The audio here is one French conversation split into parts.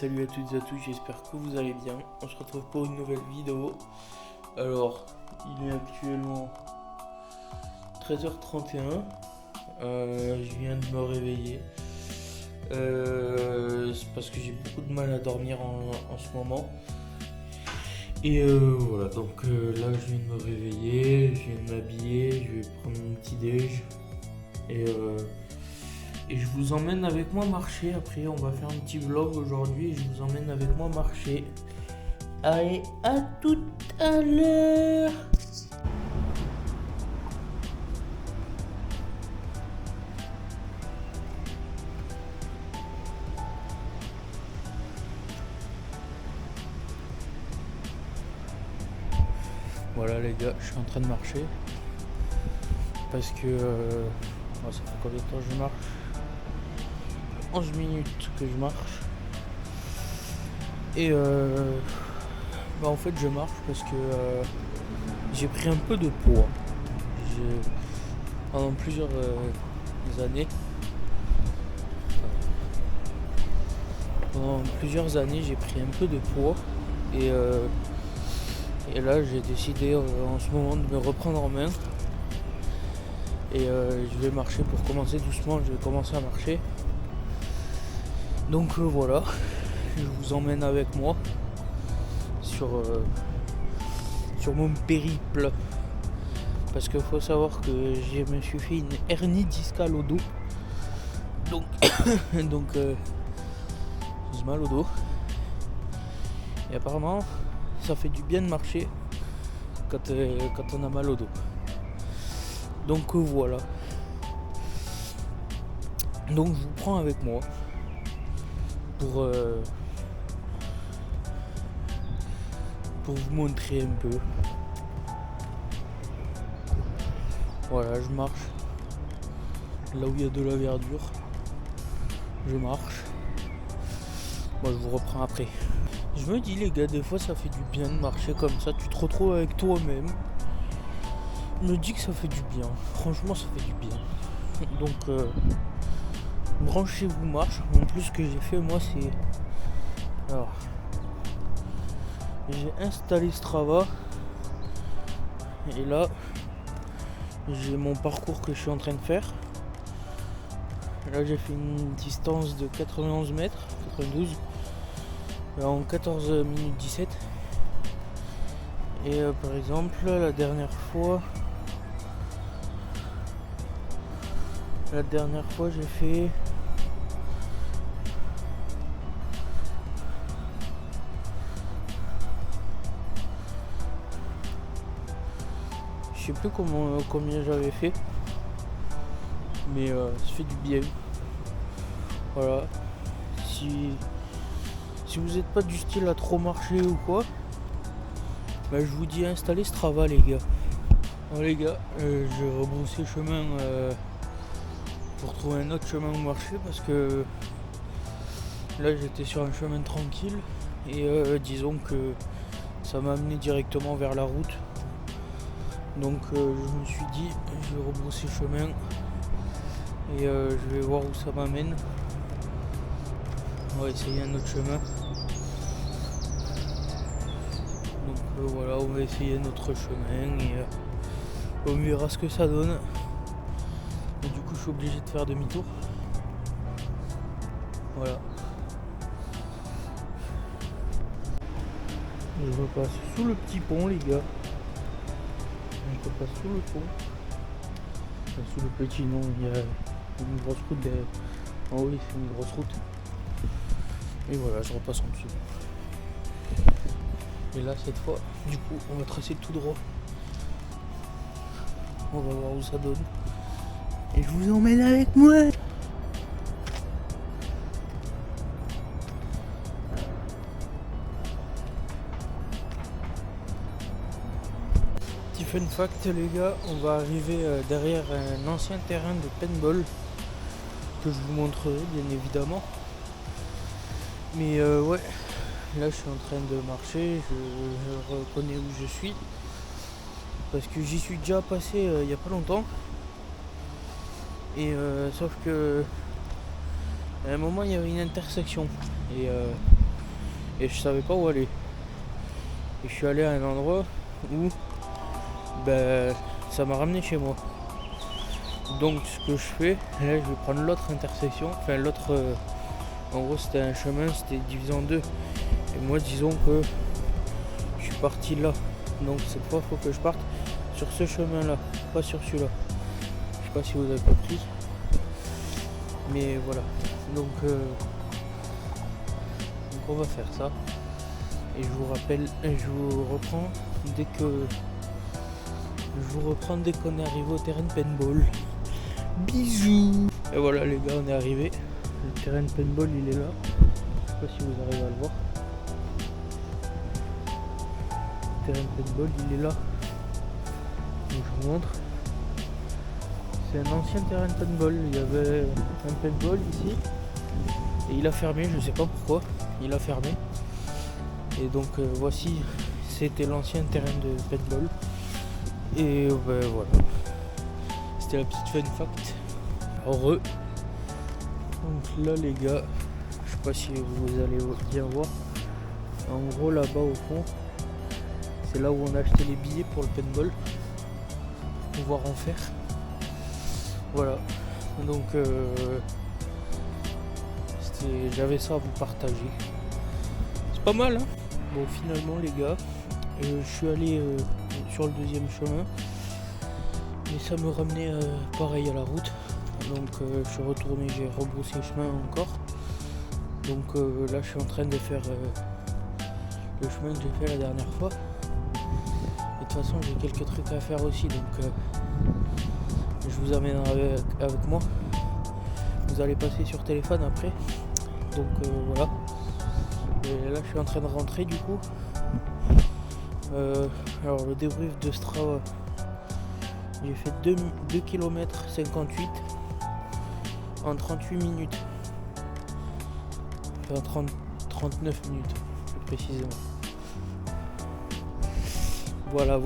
Salut à toutes et à tous, j'espère que vous allez bien. On se retrouve pour une nouvelle vidéo. Alors, il est actuellement 13h31. Je viens de me réveiller. C'est parce que j'ai beaucoup de mal à dormir en ce moment. Et voilà, donc là je viens de me réveiller, je viens de m'habiller, je vais prendre mon petit déj. Et je vous emmène avec moi marcher. Après, on va faire un petit vlog aujourd'hui. Je vous emmène avec moi marcher. Allez, à tout à l'heure. Voilà les gars, je suis en train de marcher. Parce que... ça fait combien de temps que je marche? 11 minutes que je marche. Et en fait je marche parce que j'ai pris un peu de poids. Pendant plusieurs années. Pendant plusieurs années j'ai pris un peu de poids. Et là j'ai décidé en ce moment de me reprendre en main. Et je vais marcher pour commencer doucement, je vais commencer à marcher. Donc voilà, je vous emmène avec moi sur mon périple. Parce qu'il faut savoir que je me suis fait une hernie discale au dos. Donc, j'ai mal au dos. Et apparemment, ça fait du bien de marcher quand on a mal au dos. Donc voilà. Donc je vous prends avec moi pour vous montrer un peu. Voilà, je marche là où il y a de la verdure. Je marche. Moi je vous reprends après. Je me dis les gars, des fois ça fait du bien de marcher comme ça. Tu te retrouves avec toi-même. Je me dis que ça fait du bien. Franchement ça fait du bien. Donc branchez-vous marche. En plus ce que j'ai fait moi c'est... Alors j'ai installé Strava. Et là j'ai mon parcours que je suis en train de faire. Là j'ai fait une distance de 91 mètres, 92 en 14 minutes 17. Et par exemple la dernière fois j'ai fait je sais plus combien j'avais fait, mais ça fait du bien. Voilà, si vous n'êtes pas du style à trop marcher ou quoi, je vous dis installez Strava les gars. Bon les gars, je vais rebrousser chemin pour trouver un autre chemin où marcher, parce que là j'étais sur un chemin tranquille et disons que ça m'a amené directement vers la route. Donc je me suis dit je vais rebrousser chemin et je vais voir où ça m'amène. On va essayer un autre chemin. Donc voilà, on va essayer notre chemin et on verra ce que ça donne. Et du coup je suis obligé de faire demi-tour. Voilà. Je repasse sous le petit pont les gars. Je repasse sous le pont. Enfin, sous le petit non, il y a une grosse route derrière. Oh oui, c'est une grosse route. Et voilà, je repasse en dessous. Et là cette fois, du coup, on va tracer tout droit. On va voir où ça donne. Et je vous emmène avec moi. Petit fun fact les gars, on va arriver derrière un ancien terrain de paintball que je vous montrerai bien évidemment. Mais ouais, là je suis en train de marcher, je reconnais où je suis. Parce que j'y suis déjà passé il n'y a pas longtemps. Et sauf que à un moment il y avait une intersection. Et et je savais pas où aller. Et je suis allé à un endroit où ça m'a ramené chez moi. Donc ce que je fais, là je vais prendre l'autre intersection, enfin l'autre, en gros c'était un chemin, c'était divisé en deux. Et moi disons que je suis parti là. Donc cette fois il faut que je parte sur ce chemin là, pas sur celui-là. Je sais pas si vous avez compris. Mais voilà. Donc on va faire ça. Et je vous rappelle, je vous reprends dès qu'on est arrivé au terrain de paintball. Bisous. Et voilà les gars, on est arrivé. Le terrain de paintball il est là. Je sais pas si vous arrivez à le voir. Le terrain de paintball il est là. Donc je vous montre. C'est un ancien terrain de paintball. Il y avait un paintball ici. Et il a fermé, je sais pas pourquoi. Il a fermé. Et donc voici, c'était l'ancien terrain de paintball. Et voilà. C'était la petite fun fact. Heureux. Donc là les gars, je sais pas si vous allez bien voir. En gros là-bas au fond, c'est là où on a acheté les billets pour le paintball. Pour pouvoir en faire. Voilà. Donc j'avais ça à vous partager. C'est pas mal hein. Bon finalement les gars, je suis allé sur le deuxième chemin. Mais ça me ramenait pareil à la route. Donc je suis retourné, j'ai rebroussé chemin encore. Donc là je suis en train de faire le chemin que j'ai fait la dernière fois. Et de toute façon j'ai quelques trucs à faire aussi. Donc je vous amènerai avec moi. Vous allez passer sur téléphone après. Donc voilà. Et là je suis en train de rentrer du coup. Alors le débrief de Strava. J'ai fait 2 km 58 en 38 minutes. Enfin 39 minutes plus précisément. Voilà.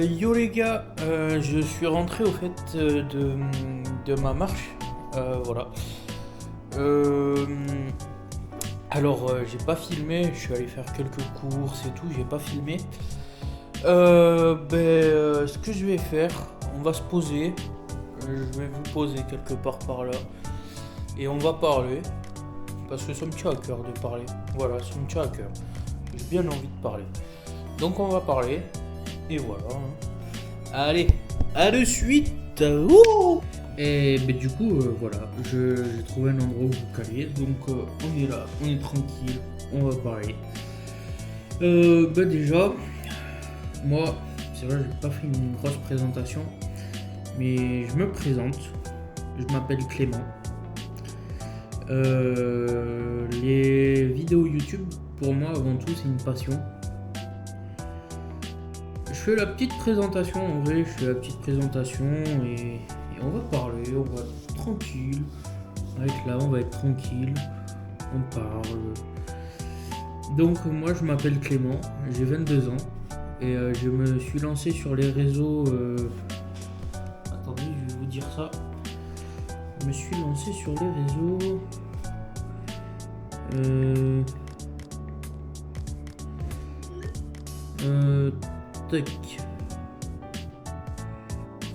Yo les gars, je suis rentré au fait de ma marche. Voilà. Alors j'ai pas filmé, je suis allé faire quelques courses et tout, j'ai pas filmé. Ce que je vais faire, on va se poser. Je vais vous poser quelque part par là. Et on va parler. Parce que ça me tient à cœur de parler. Voilà, ça me tient à cœur. J'ai bien envie de parler. Donc on va parler. Et voilà. Allez, à de suite. Et du coup, voilà. J'ai trouvé un endroit où vous caler. Donc on est là, on est tranquille. On va parler. Déjà, moi, c'est vrai, j'ai pas fait une grosse présentation. Mais je me présente. Je m'appelle Clément. Les vidéos YouTube, pour moi, avant tout, c'est une passion. Je fais la petite présentation, en vrai, et on va parler, on va être tranquille. Avec là, on va être tranquille, on parle. Donc, moi, je m'appelle Clément, j'ai 22 ans, et je me suis lancé sur les réseaux. Attendez, je vais vous dire ça. Je me suis lancé sur les réseaux. Tac.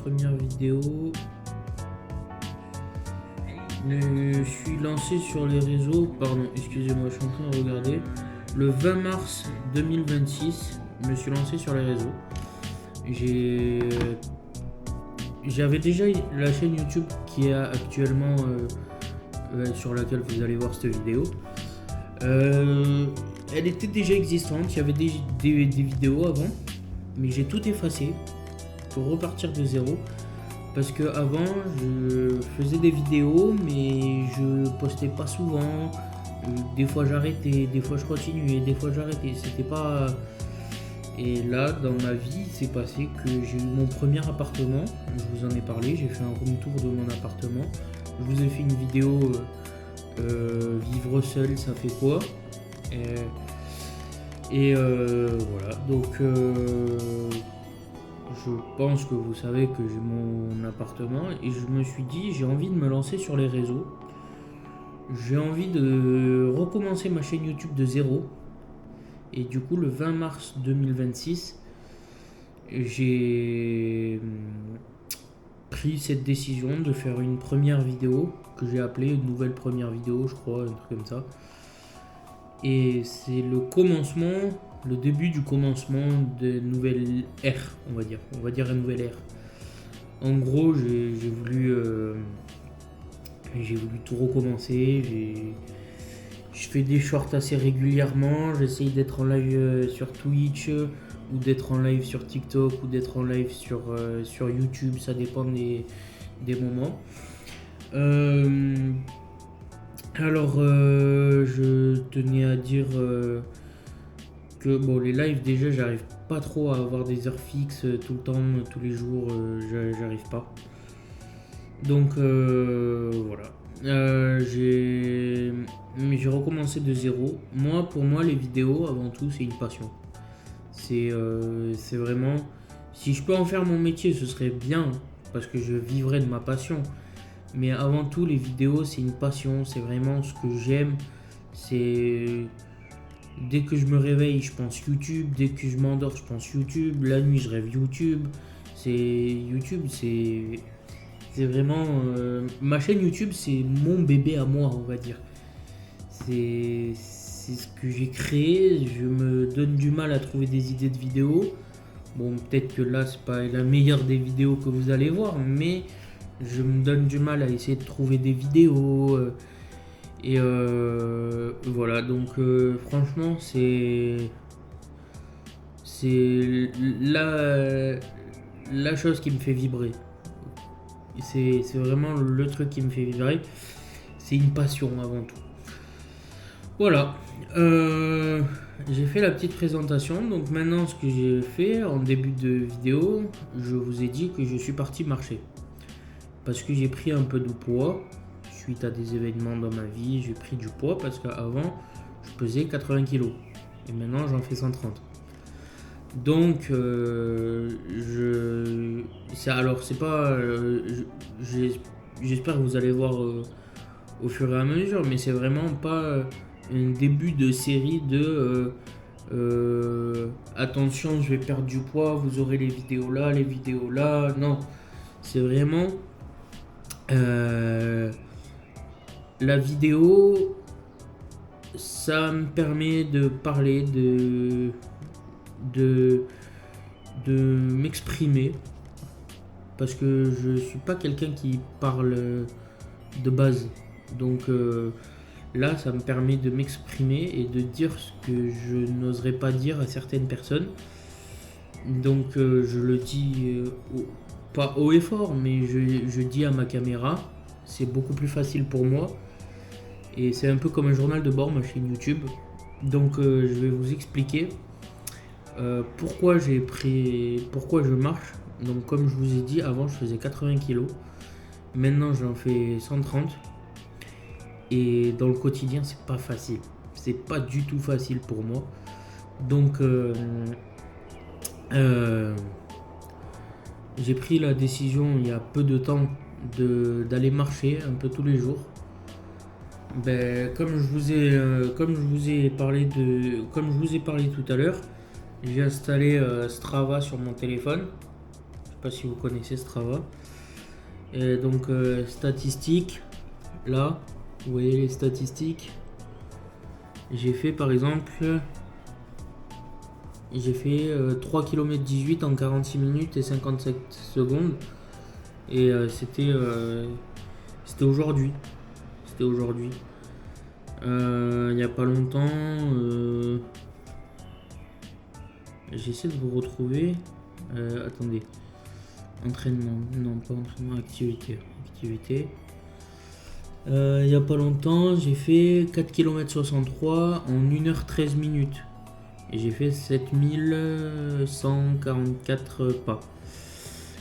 Première vidéo. Je suis lancé sur les réseaux. Pardon, excusez-moi, je suis en train de regarder. Le 20 mars 2026, je me suis lancé sur les réseaux. J'avais déjà la chaîne YouTube qui est actuellement sur laquelle vous allez voir cette vidéo. Elle était déjà existante, il y avait des vidéos avant, mais j'ai tout effacé pour repartir de zéro. Parce que avant je faisais des vidéos, mais je postais pas souvent. Des fois j'arrêtais, des fois je continuais, des fois j'arrêtais. C'était pas. Et là, dans ma vie, il s'est passé que j'ai eu mon premier appartement. Je vous en ai parlé, j'ai fait un room tour de mon appartement. Je vous ai fait une vidéo vivre seul, ça fait quoi? Et voilà, donc je pense que vous savez que j'ai mon appartement et je me suis dit j'ai envie de me lancer sur les réseaux. j'ai envie de recommencer ma chaîne YouTube de zéro. Et du coup, le 20 mars 2026, j'ai pris cette décision de faire une première vidéo que j'ai appelée une nouvelle première vidéo, je crois, un truc comme ça. Et c'est le commencement, le début du commencement de nouvelle ère, on va dire une nouvelle ère. En gros, j'ai voulu tout recommencer. Je fais des shorts assez régulièrement. J'essaye d'être en live sur Twitch ou d'être en live sur TikTok ou d'être en live sur YouTube. Ça dépend des moments. Je tenais à dire que bon, les lives déjà, j'arrive pas trop à avoir des heures fixes tout le temps, tous les jours, j'arrive pas. Donc voilà. J'ai recommencé de zéro. Pour moi, les vidéos, avant tout, c'est une passion. C'est vraiment. Si je peux en faire mon métier, ce serait bien, parce que je vivrais de ma passion. Mais avant tout, les vidéos, c'est une passion. C'est vraiment ce que j'aime. C'est. Dès que je me réveille, je pense YouTube. Dès que je m'endors, je pense YouTube. La nuit, je rêve YouTube. C'est vraiment. Ma chaîne YouTube, c'est mon bébé à moi, on va dire. C'est ce que j'ai créé. Je me donne du mal à trouver des idées de vidéos. Bon, peut-être que là, c'est pas la meilleure des vidéos que vous allez voir, mais je me donne du mal à essayer de trouver des vidéos. Voilà, donc franchement, c'est la chose qui me fait vibrer. C'est vraiment le truc qui me fait vibrer. C'est une passion avant tout. Voilà. J'ai fait la petite présentation. Donc maintenant, ce que j'ai fait en début de vidéo, je vous ai dit que je suis parti marcher. Parce que j'ai pris un peu de poids. Suite à des événements dans ma vie, j'ai pris du poids parce qu'avant, je pesais 80 kg. Et maintenant, j'en fais 130. Donc, c'est pas. J'espère que vous allez voir au fur et à mesure, mais c'est vraiment pas un début de série de attention, je vais perdre du poids, vous aurez les vidéos là. Non, c'est vraiment la vidéo. Ça me permet de parler, de m'exprimer, parce que je suis pas quelqu'un qui parle de base. Donc là, ça me permet de m'exprimer et de dire ce que je n'oserais pas dire à certaines personnes. Donc je le dis pas haut et fort, mais je dis à ma caméra. C'est beaucoup plus facile pour moi. Et c'est un peu comme un journal de bord, ma chaîne YouTube. Donc je vais vous expliquer pourquoi je marche. Donc comme je vous ai dit, avant je faisais 80 kg. Maintenant j'en fais 130. Et dans le quotidien, c'est pas facile. C'est pas du tout facile pour moi. Donc j'ai pris la décision il y a peu de temps d'aller marcher un peu tous les jours. Comme je vous ai parlé tout à l'heure, j'ai installé Strava sur mon téléphone. Je sais pas si vous connaissez Strava. Et donc statistiques, là, vous voyez les statistiques. J'ai fait par exemple 3 km 18 en 46 minutes et 57 secondes. Et c'était aujourd'hui. C'était aujourd'hui. Il n'y a pas longtemps. J'essaie de vous retrouver. Attendez. Entraînement. Non, pas entraînement. Activité. Il n'y a pas longtemps, j'ai fait 4 km 63 en 1h13 minutes. Et j'ai fait 7144 pas.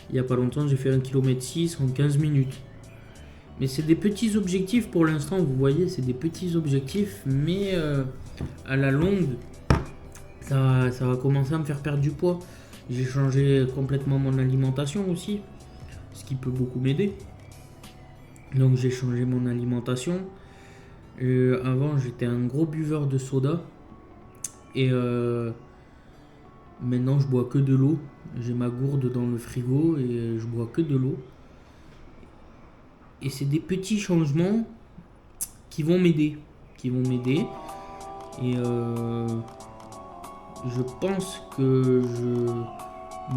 Il n'y a pas longtemps, j'ai fait 1 km 6 en 15 minutes. Mais c'est des petits objectifs pour l'instant, vous voyez, c'est des petits objectifs. Mais à la longue, ça va commencer à me faire perdre du poids. J'ai changé complètement mon alimentation aussi, ce qui peut beaucoup m'aider. Donc j'ai changé mon alimentation. Avant, j'étais un gros buveur de soda. Et maintenant, je bois que de l'eau. J'ai ma gourde dans le frigo et je bois que de l'eau. Et c'est des petits changements qui vont m'aider. Et je pense que je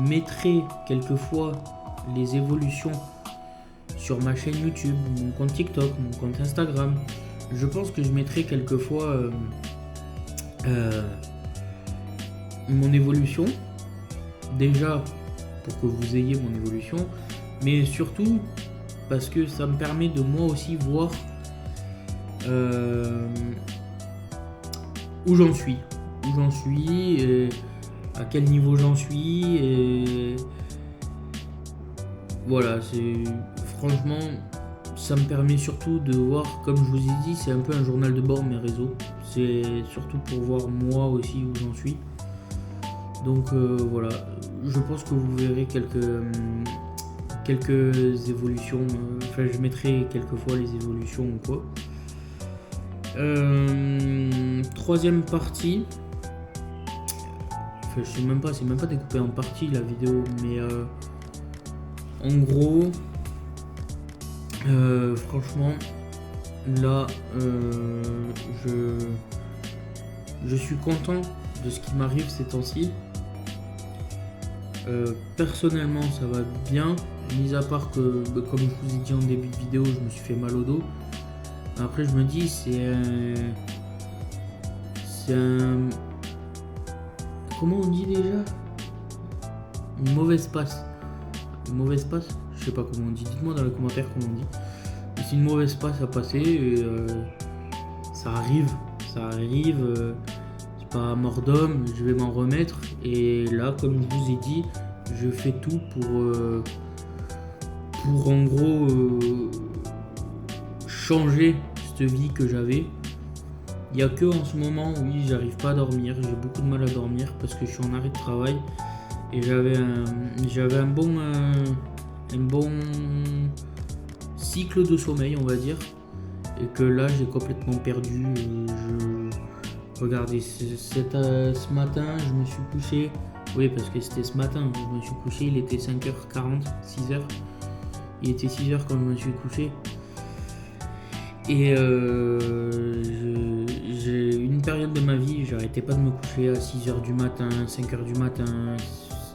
mettrai quelquefois les évolutions sur ma chaîne YouTube, mon compte TikTok, mon compte Instagram. Je pense que je mettrai quelquefois mon évolution. Déjà pour que vous ayez mon évolution, mais surtout parce que ça me permet de moi aussi voir où j'en suis, et à quel niveau j'en suis, et voilà, franchement, ça me permet surtout de voir, comme je vous ai dit, c'est un peu un journal de bord mes réseaux, c'est surtout pour voir moi aussi où j'en suis. Donc voilà, je pense que vous verrez quelques évolutions, enfin je mettrai quelquefois les évolutions ou quoi. Troisième partie, enfin je sais même pas, c'est même pas découpé en parties la vidéo, mais en gros, franchement, là, je suis content de ce qui m'arrive ces temps-ci. Personnellement, ça va bien, mis à part que, comme je vous ai dit en début de vidéo, je me suis fait mal au dos. Après, je me dis, c'est un... Comment on dit déjà? Une mauvaise passe. Une mauvaise passe? Je sais pas comment on dit. Dites-moi dans les commentaires comment on dit. C'est une mauvaise passe à passer. Et, ça arrive. C'est pas mort d'homme. Je vais m'en remettre. Et là, comme je vous ai dit, je fais tout pour en gros changer cette vie que j'avais. Il n'y a que en ce moment, oui, j'arrive pas à dormir. J'ai beaucoup de mal à dormir parce que je suis en arrêt de travail. Et j'avais un bon cycle de sommeil, on va dire. Et que là, j'ai complètement perdu. Regardez, ce matin, je me suis couché. Oui, parce que c'était ce matin. Je me suis couché, il était 5h40, 6h. Il était 6h quand je me suis couché. Et j'ai une période de ma vie, j'arrêtais pas de me coucher à 6h du matin, 5h du matin.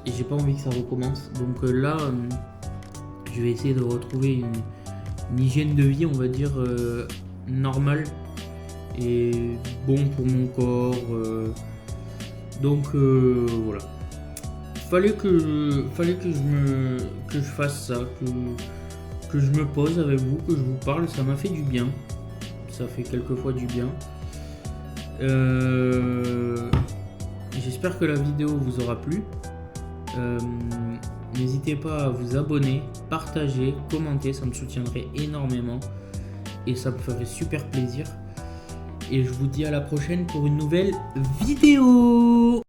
Et j'ai pas envie que ça recommence. Donc là, je vais essayer de retrouver une hygiène de vie, on va dire, normale. Et bon pour mon corps. Donc voilà. Fallait que je fasse ça, que je me pose avec vous, que je vous parle. Ça m'a fait du bien. Ça fait quelquefois du bien. J'espère que la vidéo vous aura plu. N'hésitez pas à vous abonner, partager, commenter, ça me soutiendrait énormément et ça me ferait super plaisir. Et je vous dis à la prochaine pour une nouvelle vidéo.